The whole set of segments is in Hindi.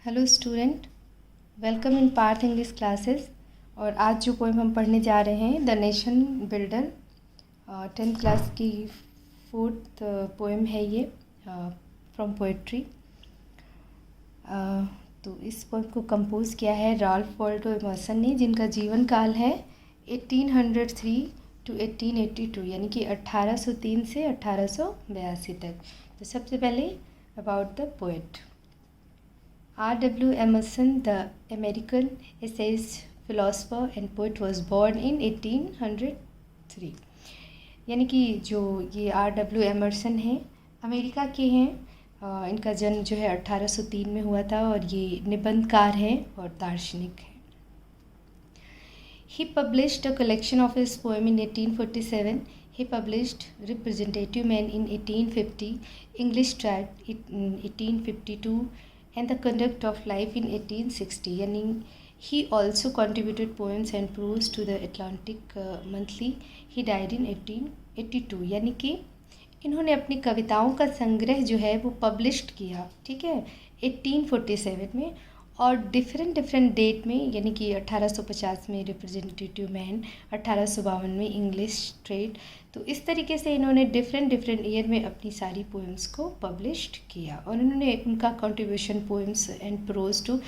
Hello student, welcome in Parth English classes. और आज जो पोएम हम पढ़ने जा रहे हैं, the nation builder, 10th class की 4th पोएम है ये, फ्रॉम पोएट्री। तो इस पोएम को कंपोज किया है राल्फ वाल्डो एमर्सन ने, जिनका जीवन काल है 1803 to 1882, यानी कि 1803 से 1882 तक। तो सबसे पहले about the poet. R.W. Emerson, the American essayist, philosopher and poet, was born in 1803। यानी कि जो ये R.W. एमर्सन हैं, अमेरिका के हैं। इनका जन्म जो है 1803 में हुआ था और ये निबंधकार हैं और दार्शनिक हैं। He published a collection of his poem in 1847. He published Representative Man in 1850, English Tract in 1852, and The Conduct of Life in 1860. यानी he also contributed poems and prose to the Atlantic Monthly. He died in 1882। यानी कि इन्होंने अपनी कविताओं का संग्रह जो है वो पब्लिश्ड किया, ठीक है, 1847 में, और डिफरेंट डेट में, यानी कि 1850 में रिप्रेजेंटेटिव मैन, 1852 में इंग्लिश ट्रेड। तो इस तरीके से इन्होंने डिफरेंट ईयर में अपनी सारी पोएम्स को पब्लिश्ड किया। और इन्होंने उनका contribution poems and prose to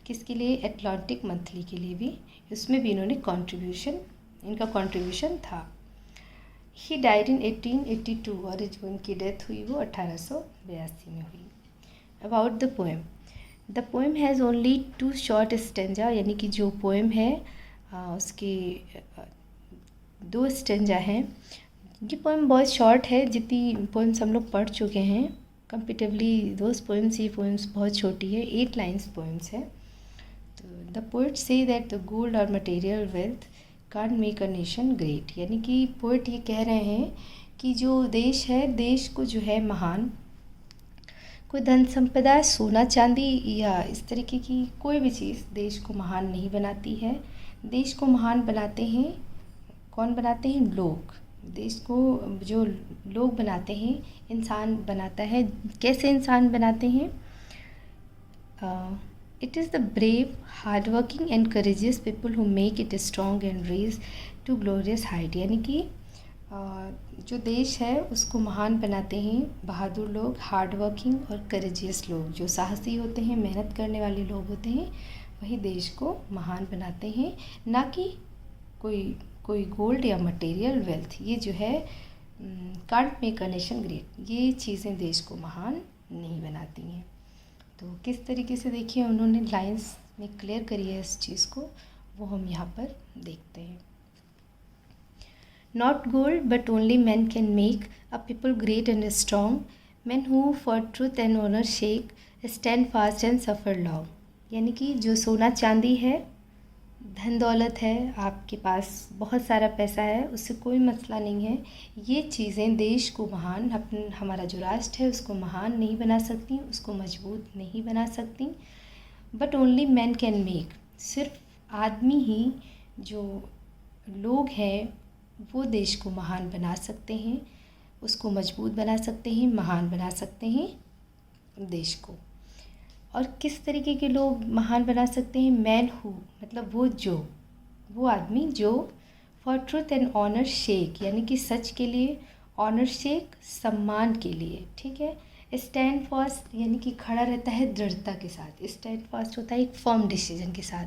किसके लिए, एटलांटिक मंथली के लिए भी, उसमें भी इन्होंने इनका कंट्रीब्यूशन था। ही डाइड इन 1882 और जो उनकी डेथ हुई वो 1882 में हुई। About the poem. The poem has only 2 short stanza, यानी कि जो पोएम है उसके 2 स्टेंजा हैं। ये पोएम बहुत शॉर्ट है, जितनी पोएम्स हम लोग पढ़ चुके हैं कंपेरेटिवली दोज पोएम्स, ये पोएम्स बहुत छोटी है, 8 लाइन्स पोएम्स है। तो the poet says that the gold और material wealth can't make a nation great. यानी कि पोएट ये कह रहे हैं कि जो देश है, देश को जो है महान, कोई धन संपदा, सोना चांदी या इस तरीके की कोई भी चीज़ देश को महान नहीं बनाती है। देश को महान बनाते हैं, कौन बनाते हैं, लोग। देश को जो लोग बनाते हैं, इंसान बनाता है। कैसे इंसान बनाते हैं? It is the brave, hard working and courageous people who make it strong and raise to glorious height. यानी कि जो देश है उसको महान बनाते हैं बहादुर लोग, हार्ड वर्किंग और करेजियस लोग, जो साहसी होते हैं, मेहनत करने वाले लोग होते हैं, वही देश को महान बनाते हैं, ना कि कोई गोल्ड या मटेरियल वेल्थ। ये जो है can't make a nation great, ये चीज़ें देश को महान नहीं बनाती हैं। तो किस तरीके से, देखिए, उन्होंने लाइंस में क्लियर करी है इस चीज़ को, वो हम यहाँ पर देखते हैं। Not gold, but only men can make a people great and strong. Men who for truth and honor shake, stand fast and suffer long. यानी कि जो सोना चांदी है, धन दौलत है, आपके पास बहुत सारा पैसा है, उससे कोई मसला नहीं है। ये चीज़ें देश को महान, हमारा जो राष्ट्र है उसको महान नहीं बना सकती, उसको मजबूत नहीं बना सकती। But only man can make, सिर्फ आदमी ही, जो लोग हैं, वो देश को महान बना सकते हैं, उसको मजबूत बना सकते हैं, महान बना सकते हैं देश को। और किस तरीके के लोग महान बना सकते हैं? मैन हु, मतलब वो आदमी जो for truth and honour shake, यानी कि सच के लिए, ऑनर शेक सम्मान के लिए, ठीक है। स्टैंड फास्ट, यानी कि खड़ा रहता है दृढ़ता के साथ। स्टैंड फास्ट होता है एक फर्म डिसीजन के साथ,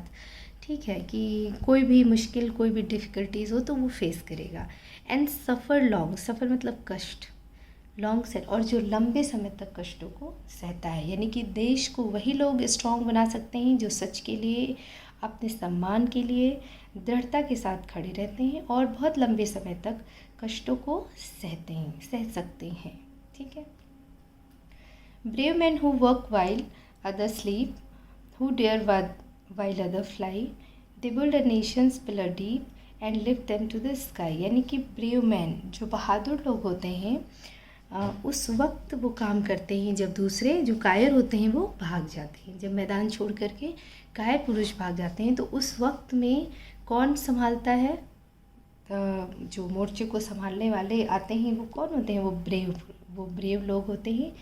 ठीक है, कि कोई भी मुश्किल, कोई भी डिफ़िकल्टीज़ हो तो वो फेस करेगा। एंड सफ़र लॉन्ग, सफ़र मतलब कष्ट, लॉन्ग सेट, और जो लंबे समय तक कष्टों को सहता है। यानी कि देश को वही लोग स्ट्रॉन्ग बना सकते हैं जो सच के लिए, अपने सम्मान के लिए दृढ़ता के साथ खड़े रहते हैं और बहुत लंबे समय तक कष्टों को सह सकते हैं, ठीक है। Brave man who work while other sleep, who dare while other fly, they build a nation's pillar deep and lift them to the sky। यानी कि ब्रेव मैन, जो बहादुर लोग होते हैं, उस वक्त वो काम करते हैं जब दूसरे जो कायर होते हैं वो भाग जाते हैं। जब मैदान छोड़ करके कायर पुरुष भाग जाते हैं तो उस वक्त में कौन संभालता है? जो मोर्चे को संभालने वाले आते हैं वो कौन होते हैं? वो ब्रेव लोग होते हैं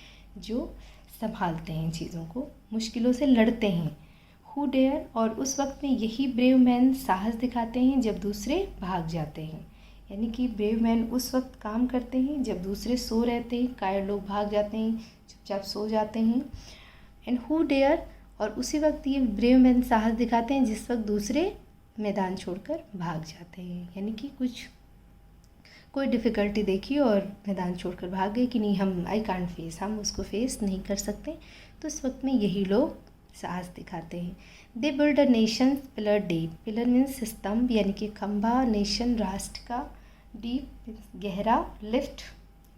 जो संभालते हैं चीज़ों को, मुश्किलों से लड़ते हैं। हु डेयर, और उस वक्त में यही ब्रेव मैन साहस दिखाते हैं जब दूसरे भाग जाते हैं। यानी कि ब्रेव मैन उस वक्त काम करते हैं जब दूसरे सो रहते हैं, कायर लोग भाग जाते हैं, चुपचाप सो जाते हैं। एंड हु डेयर, और उसी वक्त ये ब्रेव मैन साहस दिखाते हैं जिस वक्त दूसरे मैदान छोड़कर भाग जाते हैं। यानी कि कोई डिफ़िकल्टी देखी और मैदान छोड़कर भाग गए कि नहीं, हम आई कांट फेस, हम उसको फेस नहीं कर सकते, तो इस वक्त में यही लोग साहस दिखाते हैं। They build a nation pillar deep, pillar means स्तंभ यानी कि खंभा, नेशन राष्ट्र का, डीप गहरा, लिफ्ट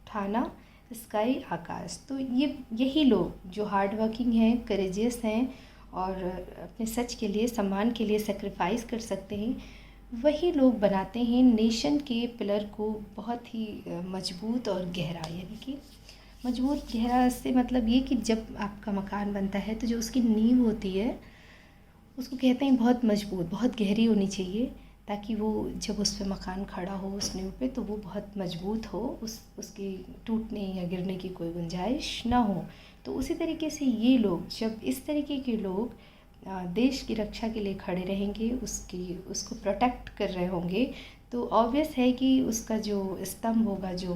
उठाना, स्काई आकाश। तो यही लोग जो हार्ड वर्किंग हैं, करेजियस हैं और अपने सच के लिए, सम्मान के लिए सेक्रीफाइस कर सकते हैं, वही लोग बनाते हैं नेशन के पिलर को बहुत ही मजबूत और गहरा। यानी कि मजबूत गहरा से मतलब ये कि जब आपका मकान बनता है तो जो उसकी नींव होती है उसको कहते हैं बहुत मजबूत, बहुत गहरी होनी चाहिए, ताकि वो जब उस पर मकान खड़ा हो उस नींव पे तो वो बहुत मजबूत हो, उसकी टूटने या गिरने की कोई गुंजाइश ना हो। तो उसी तरीके से ये लोग, जब इस तरीके के लोग देश की रक्षा के लिए खड़े रहेंगे, उसको प्रोटेक्ट कर रहे होंगे, तो ऑब्वियस है कि उसका जो स्तंभ होगा, जो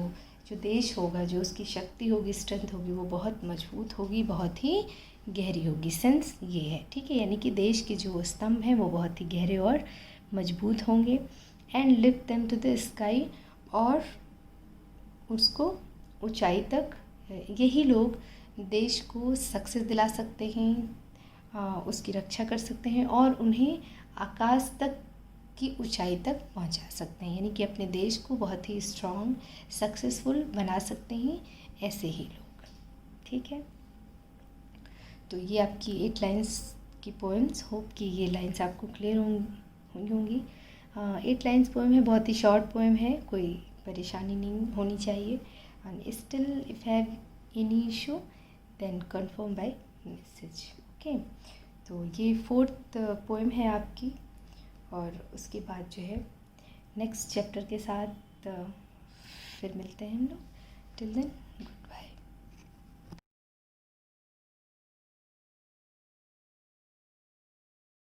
देश होगा, जो उसकी शक्ति होगी, स्ट्रेंथ होगी, वो बहुत मजबूत होगी, बहुत ही गहरी होगी। सेंस ये है, ठीक है। यानी कि देश के जो स्तंभ हैं वो बहुत ही गहरे और मजबूत होंगे। And lift them to the sky, और उसको ऊंचाई तक, यही लोग देश को सक्सेस दिला सकते हैं, उसकी रक्षा कर सकते हैं और उन्हें आकाश तक की ऊंचाई तक पहुंचा सकते हैं। यानी कि अपने देश को बहुत ही स्ट्रॉन्ग, सक्सेसफुल बना सकते हैं ऐसे ही लोग, ठीक है। तो ये आपकी 8 लाइन्स की पोएम्स, होप कि ये लाइन्स आपको क्लियर होंगी। 8 लाइन्स पोएम है, बहुत ही शॉर्ट पोएम है, कोई परेशानी नहीं होनी चाहिए। And still if have any issue then confirm by message, okay. तो ये 4th पोएम है आपकी, और उसके बाद जो है नेक्स्ट चैप्टर के साथ फिर मिलते हैं हम लोग। Till then.